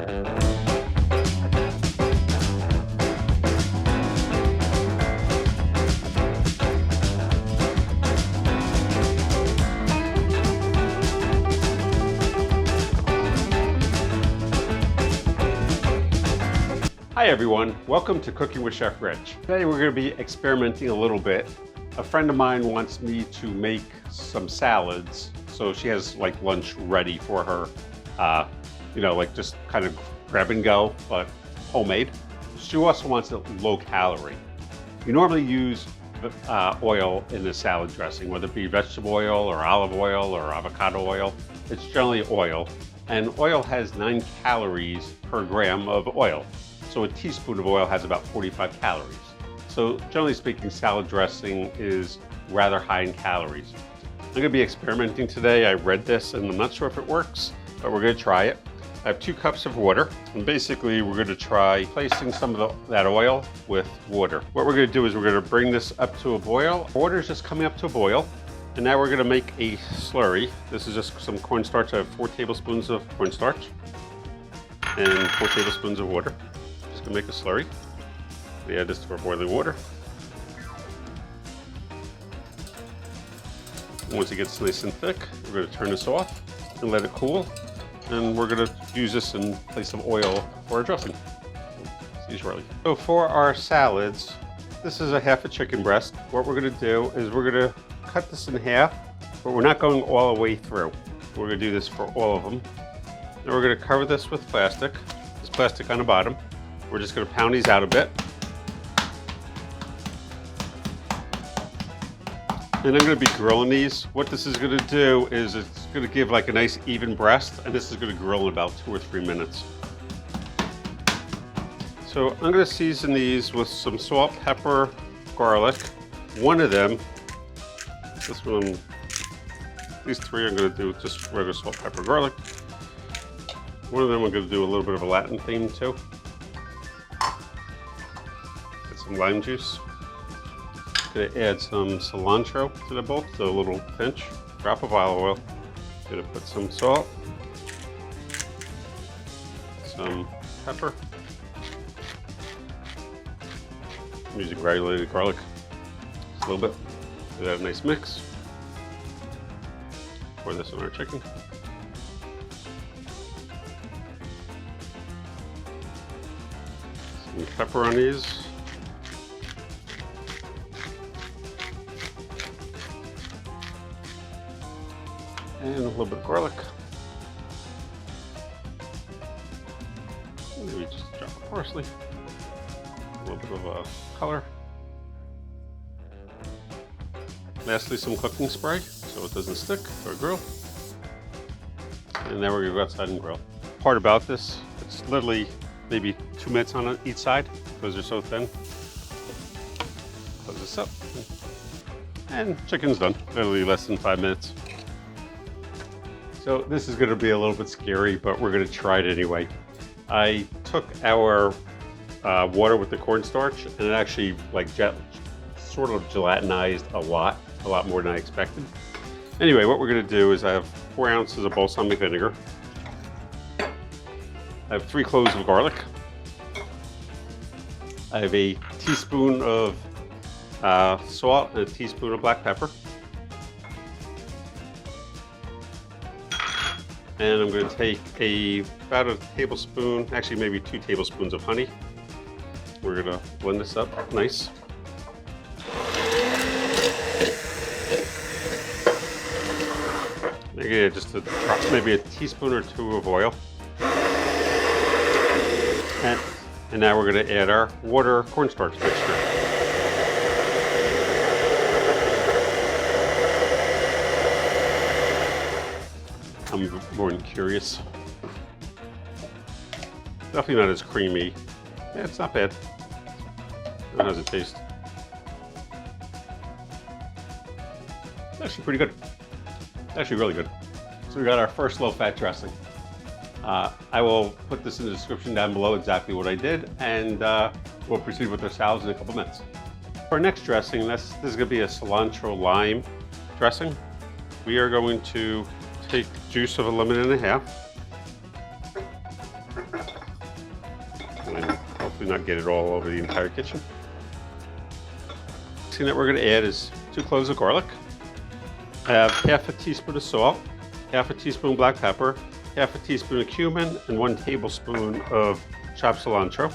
Hi everyone, welcome to Cooking with Chef Rich. Today we're going to be experimenting a little bit. A friend of mine wants me to make some salads, so she has like lunch ready for her. Like just kind of grab and go, but homemade. She also wants it low calorie. You normally use oil in the salad dressing, whether it be vegetable oil or olive oil or avocado oil. It's generally oil, and oil has 9 calories per gram of oil. So a teaspoon of oil has about 45 calories. So generally speaking, salad dressing is rather high in calories. I'm gonna be experimenting today. I read this and I'm not sure if it works, but we're gonna try it. I have 2 cups of water, and basically we're gonna try placing some of that oil with water. What we're gonna do is we're gonna bring this up to a boil. Water is just coming up to a boil, and now we're gonna make a slurry. This is just some cornstarch. I have 4 tablespoons of cornstarch and 4 tablespoons of water. To make a slurry. We add this to our boiling water. Once it gets nice and thick, we're going to turn this off and let it cool. And we're going to use this in place of oil for our dressing. See you shortly. So for our salads, this is a half a chicken breast. What we're going to do is we're going to cut this in half, but we're not going all the way through. We're going to do this for all of them. And we're going to cover this with plastic. There's plastic on the bottom. We're just going to pound these out a bit. And I'm going to be grilling these. What this is going to do is it's going to give like a nice even breast, and this is going to grill in about 2 or 3 minutes. So I'm going to season these with some salt, pepper, garlic. One of them, this one, these 3 I'm going to do just regular salt, pepper, garlic. One of them I'm going to do a little bit of a Latin theme too. Some lime juice. Gonna add some cilantro to the bowl, so a little pinch, drop of olive oil. Gonna put some salt, some pepper. I'm using granulated garlic, just a little bit. Give that a nice mix. Pour this on our chicken. Some pepper on these. And a little bit of garlic. Maybe just a drop of parsley. A little bit of color. Lastly, some cooking spray so it doesn't stick to our grill. And now we're gonna go outside and grill. Part about this, it's literally maybe 2 minutes on each side because they're so thin. Close this up. And chicken's done. Literally less than 5 minutes. So this is going to be a little bit scary, but we're going to try it anyway. I took our water with the cornstarch, and it actually like sort of gelatinized a lot more than I expected. Anyway, what we're going to do is I have 4 ounces of balsamic vinegar. I have 3 cloves of garlic. I have a teaspoon of salt and a teaspoon of black pepper. And I'm going to take about a tablespoon, actually maybe 2 tablespoons of honey. We're going to blend this up nice. Again, just maybe a teaspoon or 2 of oil. And now we're going to add our water cornstarch mixture. I'm more than curious. Definitely not as creamy. Yeah, it's not bad. How does it taste? It's actually pretty good. Actually really good. So we got our first low-fat dressing. I will put this in the description down below exactly what I did, and we'll proceed with our salads in a couple minutes. For our next dressing, this is going to be a cilantro lime dressing. We are going to take juice of a lemon and a half. hopefully not get it all over the entire kitchen. Next thing that we're going to add is 2 cloves of garlic. I have half a teaspoon of salt, half a teaspoon black pepper, half a teaspoon of cumin, and 1 tablespoon of chopped cilantro.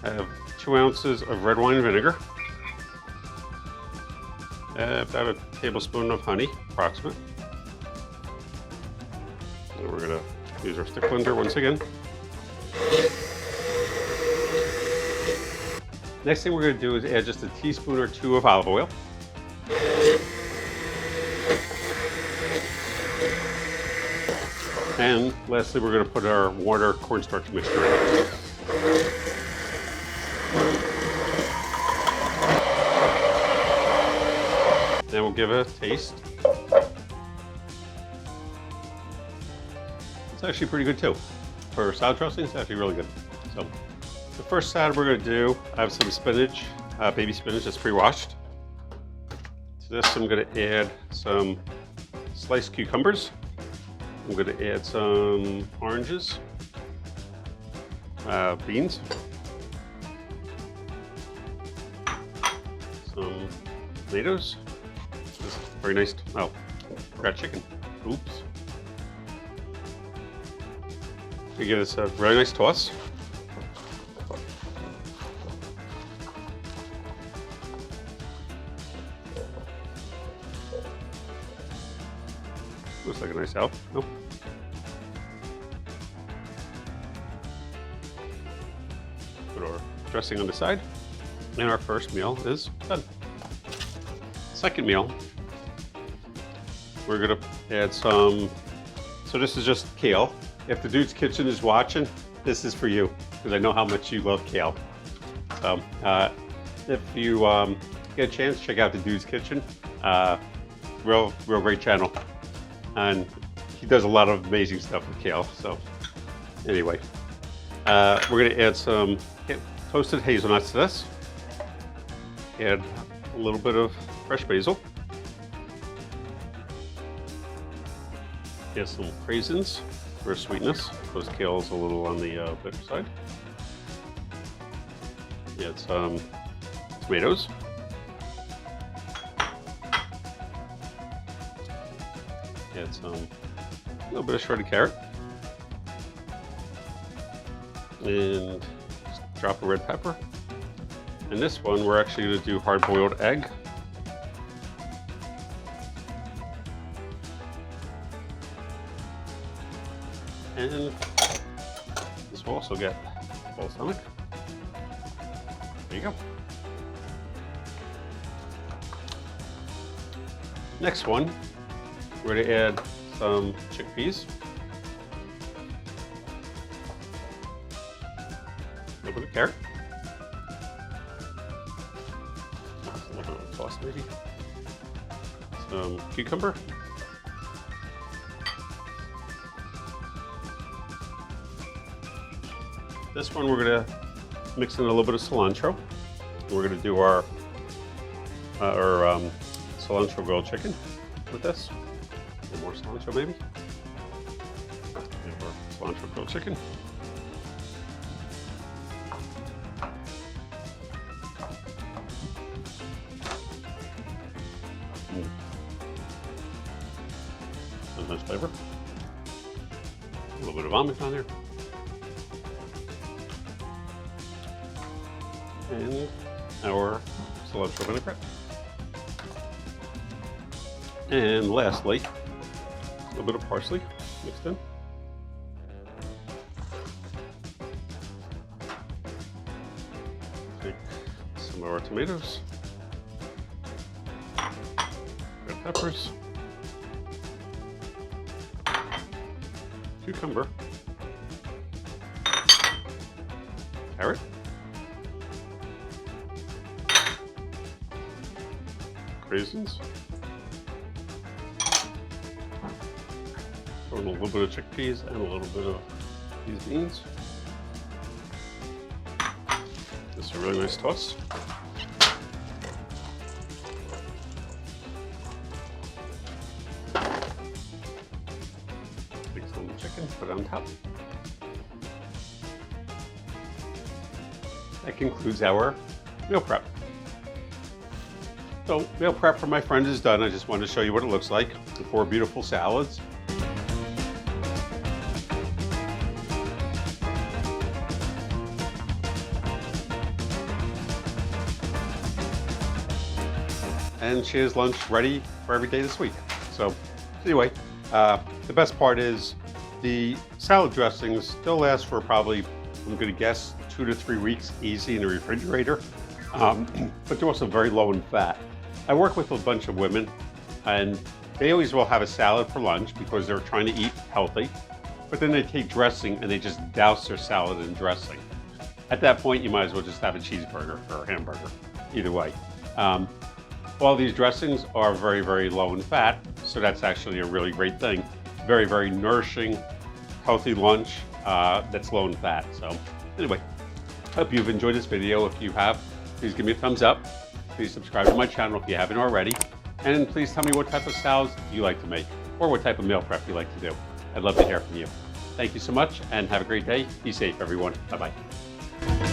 I have 2 ounces of red wine vinegar, about a tablespoon of honey, approximate. And we're going to use our stick blender once again. Next thing we're going to do is add just a teaspoon or 2 of olive oil. And lastly, we're going to put our water cornstarch mixture in. Then we'll give it a taste. It's actually pretty good too. For salad dressing, it's actually really good. So, the first salad we're going to do, I have some spinach, baby spinach that's pre-washed. To this, I'm going to add some sliced cucumbers. I'm going to add some oranges, beans, some tomatoes. This is very nice. Oh, forgot chicken. Oops. We give this a very nice toss. Looks like a nice salad. Nope. Put our dressing on the side, and our first meal is done. Second meal, we're gonna add some. So this is just kale. If the Dude's Kitchen is watching, this is for you because I know how much you love kale. So if you get a chance, check out the Dude's Kitchen. Real great channel. And he does a lot of amazing stuff with kale. So anyway, we're gonna add some toasted hazelnuts to this. Add a little bit of fresh basil. Add some Craisins for sweetness, because kale's a little on the bitter side. Add some tomatoes. Add a little bit of shredded carrot, and just drop a red pepper. And this one, we're actually going to do hard-boiled egg. And this will also get balsamic. There you go. Next one, we're going to add some chickpeas, a little bit of carrot, a little bit of sauce maybe, some cucumber, this one we're going to mix in a little bit of cilantro. We're going to do our cilantro grilled chicken with this. A little more cilantro maybe. And our cilantro grilled chicken. Some nice flavor. A little bit of almonds on there. And our cilantro vinaigrette. And lastly, a little bit of parsley mixed in. Take some of our tomatoes, red peppers, cucumber, carrot, Craisins, throw in a little bit of chickpeas and a little bit of these beans. This is a really nice toss. Mix and put it on top. That concludes our meal prep. So meal prep for my friend is done. I just wanted to show you what it looks like. The 4 beautiful salads. And she has lunch ready for every day this week. So anyway, the best part is the salad dressings still last for probably, I'm gonna guess, 2 to 3 weeks easy in the refrigerator. But they're also very low in fat. I work with a bunch of women and they always will have a salad for lunch because they're trying to eat healthy, but then they take dressing and they just douse their salad in dressing. At that point, you might as well just have a cheeseburger or a hamburger, either way. All these dressings are very, very low in fat, so that's actually a really great thing. Very, very nourishing, healthy lunch that's low in fat. So anyway, hope you've enjoyed this video. If you have, please give me a thumbs up. Please subscribe to my channel if you haven't already. And please tell me what type of salads you like to make or what type of meal prep you like to do. I'd love to hear from you. Thank you so much and have a great day. Be safe, everyone. Bye-bye.